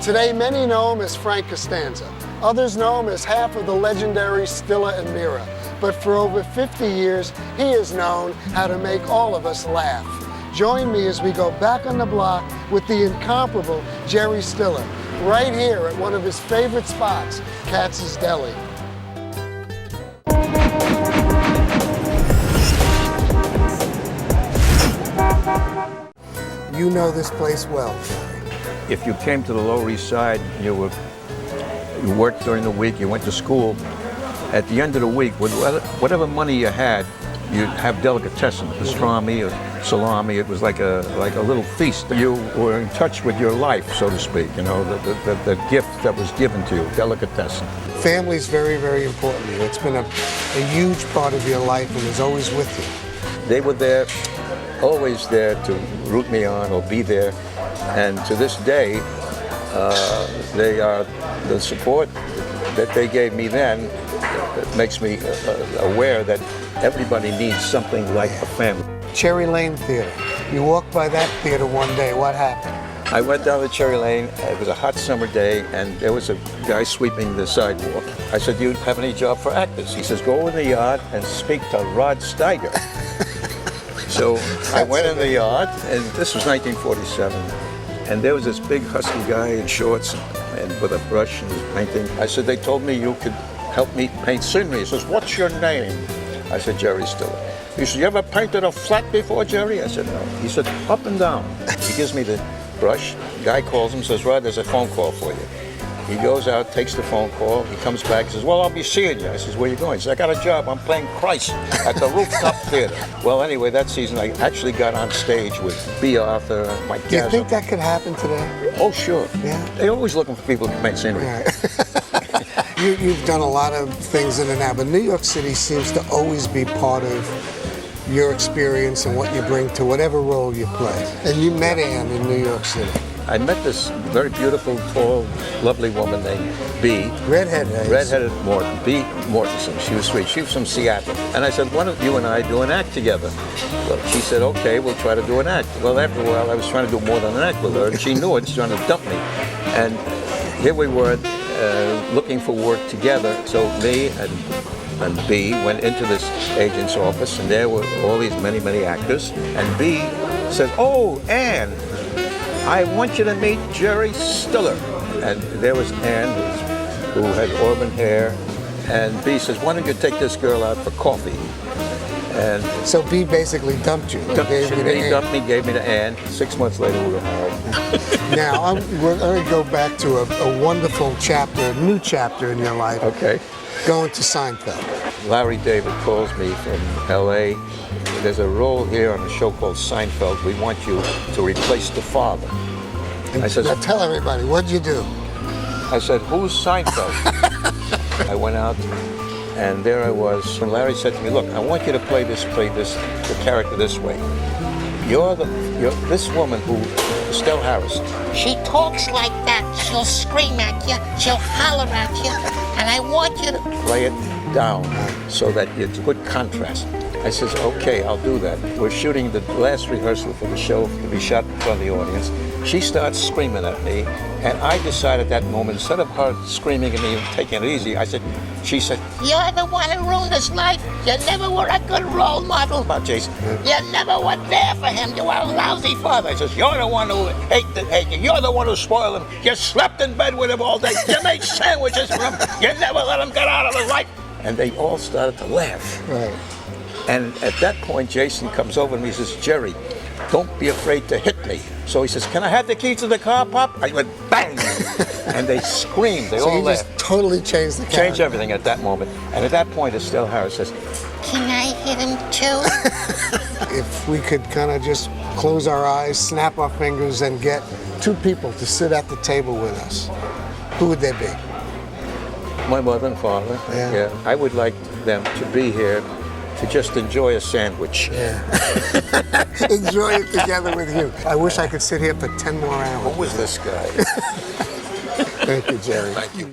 Today, many know him as Frank Costanza. Others know him as half of the legendary Stilla and Mira. But for over 50 years, he has known how to make all of us laugh. Join me as we go back on the block with the incomparable Jerry Stiller, right here at one of his favorite spots, Katz's Deli. You know this place well, Jerry. If you came to the Lower East Side, you worked during the week, you went to school, at the end of the week, with whatever money you had, you'd have delicatessen, pastrami or salami. It was like a little feast. You were in touch with your life, so to speak, you know, the gift that was given to you, delicatessen. Family's very, very important to you. It's been a huge part of your life and is always with you. They were there, always there to root me on or be there. And to this day, they are the support that they gave me then that makes me aware that everybody needs something like a family. Cherry Lane Theater. You walked by that theater one day. What happened? I went down to Cherry Lane. It was a hot summer day, and there was a guy sweeping the sidewalk. I said, "Do you have any job for actors?" He says, "Go in the yard and speak to Rod Steiger." So I went in the yard, and this was 1947. And there was this big husky guy in shorts and with a brush and was painting. I said, "They told me you could help me paint scenery." He says, "What's your name?" I said, "Jerry Stiller." He said, "You ever painted a flat before, Jerry?" I said, "No." He said, "Up and down." He gives me the brush. The guy calls him, says, "Rod, there's a phone call for you." He goes out, takes the phone call. He comes back and says, "Well, I'll be seeing you." I says, "Where are you going?" He says, "I got a job. I'm playing Christ at the Rooftop Theater." Well, anyway, that season I actually got on stage with B. Arthur, Mike Do you Gaza. think that could happen today? Oh, sure. Yeah. They're always looking for people to paint scenery. Right. You've done a lot of things in and out, but New York City seems to always be part of your experience and what you bring to whatever role you play. And you met Ann in New York City. I met this very beautiful, tall, lovely woman named B. Redheaded Morton, B. Mortensen. She was sweet. She was from Seattle. And I said, "Why don't you and I do an act together?" Well, she said, "Okay, we'll try to do an act." Well, after a while, I was trying to do more than an act with her, and she knew it. She was trying to dump me. And here we were looking for work together. So me and B went into this agent's office, and there were all these many actors. And B said, "Oh, Ann, I want you to meet Jerry Stiller." And there was Ann, who had auburn hair, and B says, "Why don't you take this girl out for coffee?" And so B basically dumped you. He dumped me, gave me to Ann. 6 months later, we were married. Now, we're going to go back to a wonderful chapter, a new chapter in your life. Okay. Going to Seinfeld. Larry David calls me from L.A. There's a role here on a show called Seinfeld. We want you to replace the father. And I said, "Now tell everybody, what'd you do?" I said, "Who's Seinfeld?" I went out, and there I was. And Larry said to me, "Look, I want you to play the character this way. You're this woman who, Estelle Harris. She talks like that. She'll scream at you. She'll holler at you. And I want you to play it down so that it's good contrast." I says, "Okay, I'll do that." We're shooting the last rehearsal for the show to be shot in front of the audience. She starts screaming at me, and I decided at that moment, instead of her screaming at me and taking it easy, she said, "You're the one who ruined his life. You never were a good role model. About Jason. You never were there for him. You were a lousy father." I says, "You're the one who hated you. You're the one who spoiled him. You slept in bed with him all day. You made sandwiches for him. You never let him get out of the right." And they all started to laugh. Right. And at that point, Jason comes over to me and says, "Jerry, don't be afraid to hit me." So he says, "Can I have the keys to the car, Pop?" I went, bang! And they screamed. They all laughed. So you just totally changed the character. Changed everything at that moment. And at that point, Estelle Harris says, "Can I hit him too?" If we could kind of just close our eyes, snap our fingers, and get two people to sit at the table with us, who would they be? My mother and father. Yeah. I would like them to be here to just enjoy a sandwich. Yeah. Enjoy it together with you. I wish I could sit here for 10 more hours. Who was this guy? Thank you, Jerry. Thank you.